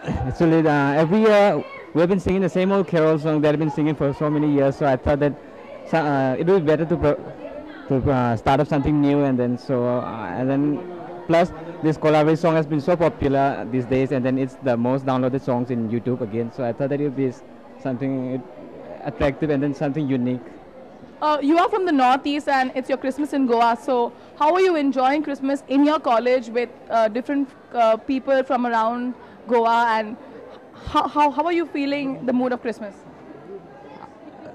Actually, every year we've been singing the same old carol song that I've been singing for so many years. So I thought that it would be better to start up something new, and then plus this collaborative song has been so popular these days, and then it's the most downloaded songs in YouTube again. So I thought that it would be something attractive and then something unique. You are from the Northeast and it's your Christmas in Goa. So how are you enjoying Christmas in your college with different people from around Goa, and how are you feeling the mood of Christmas?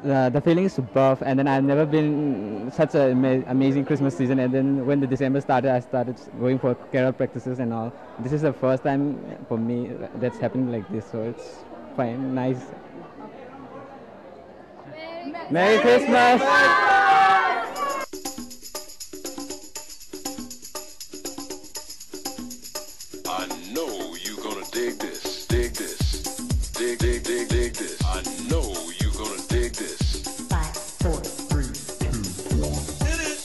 The feeling is superb, and then I've never been such an amazing Christmas season. And then when the December started, I started going for carol practices and all. This is the first time for me that's happening like this, so it's fine, nice. Merry Christmas! I know you gonna dig this, dig this, dig this. I know you gonna dig this. 5, 4, 3, 2, 1. Hit it.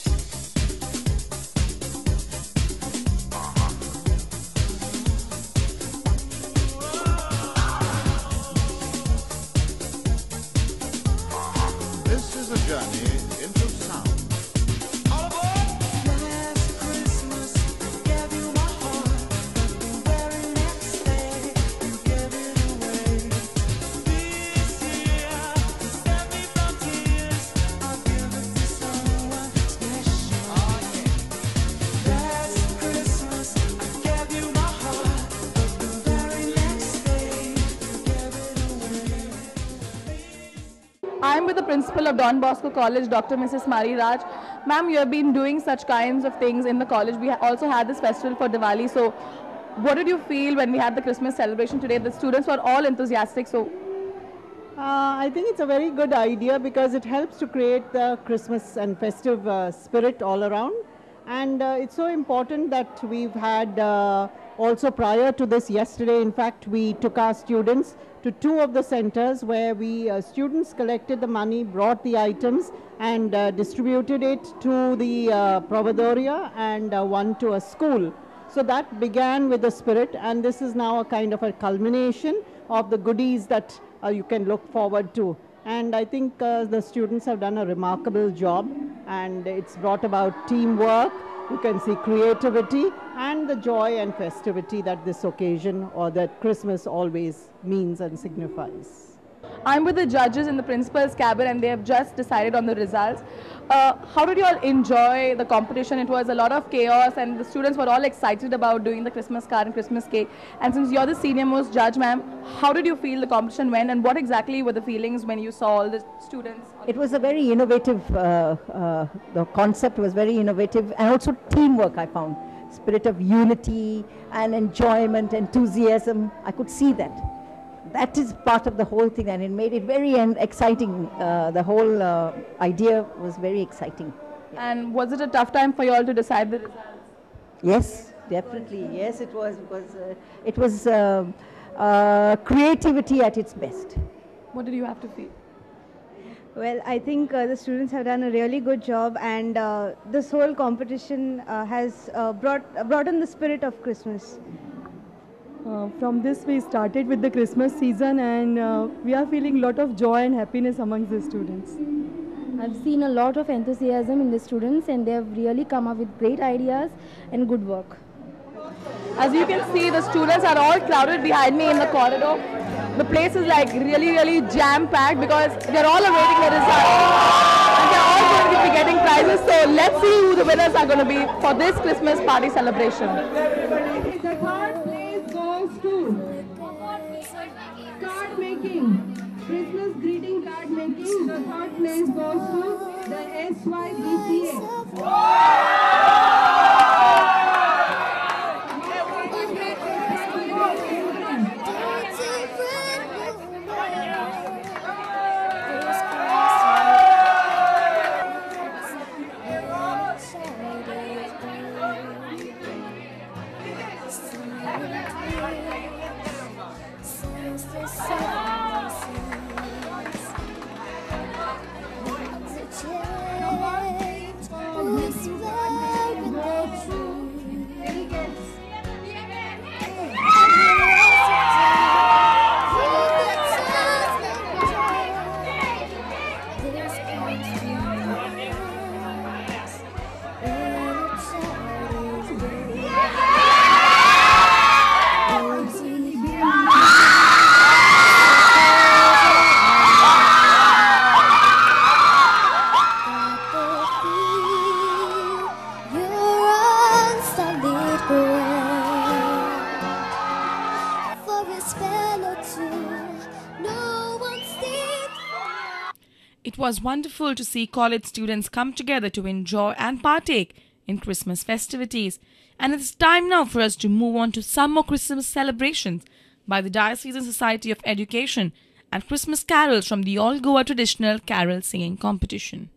This is a journey into sound. I'm with the principal of Don Bosco College, Dr. Mrs. Mari Raj. Ma'am, you have been doing such kinds of things in the college. We also had this festival for Diwali. So what did you feel when we had the Christmas celebration today? The students were all enthusiastic. So I think it's a very good idea because it helps to create the Christmas and festive spirit all around. And it's so important that we've had also prior to this yesterday, in fact, we took our students to 2 of the centers where we students collected the money, brought the items and distributed it to the Provadoria and one to a school. So that began with the spirit, and this is now a kind of a culmination of the goodies that you can look forward to. And I think the students have done a remarkable job, and it's brought about teamwork. You can see creativity and the joy and festivity that this occasion or that Christmas always means and signifies. I'm with the judges in the principal's cabin and they have just decided on the results. How did you all enjoy the competition? It was a lot of chaos and the students were all excited about doing the Christmas card and Christmas cake. And since you're the senior most judge, ma'am, how did you feel the competition went and what exactly were the feelings when you saw all the students? It was a very innovative, the concept was very innovative, and also teamwork I found. Spirit of unity and enjoyment, enthusiasm, I could see that. That is part of the whole thing, and it made it very exciting. The whole idea was very exciting. And was it a tough time for you all to decide the results? Yes, definitely. Yes, it was, because it was creativity at its best. What did you have to feel? Well, I think the students have done a really good job, and this whole competition has brought in the spirit of Christmas. From this we started with the Christmas season, and we are feeling a lot of joy and happiness amongst the students. I've seen a lot of enthusiasm in the students and they have really come up with great ideas and good work. As you can see, the students are all crowded behind me in the corridor. The place is like really jam-packed because they're all awaiting the results. And they're all going to be getting prizes. So let's see who the winners are going to be for this Christmas party celebration. The third place goes to card making. Christmas greeting card making. The third place goes to the SYBCA. spell or two. No one stayed. It was wonderful to see college students come together to enjoy and partake in Christmas festivities. And it's time now for us to move on to some more Christmas celebrations by the Diocesan Society of Education and Christmas carols from the All Goa Traditional Carol Singing Competition.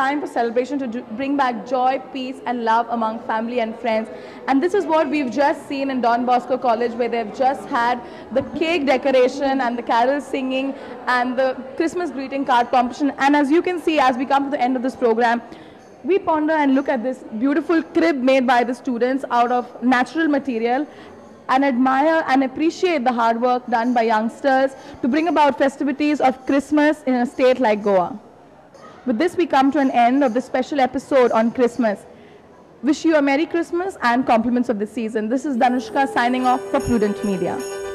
time for celebration to bring back joy, peace and love among family and friends. And this is what we've just seen in Don Bosco College, where they've just had the cake decoration and the carol singing and the Christmas greeting card competition. And as you can see, as we come to the end of this program, we ponder and look at this beautiful crib made by the students out of natural material, and admire and appreciate the hard work done by youngsters to bring about festivities of Christmas in a state like Goa. With this, we come to an end of this special episode on Christmas. Wish you a Merry Christmas and compliments of the season. This is Danushka signing off for Prudent Media.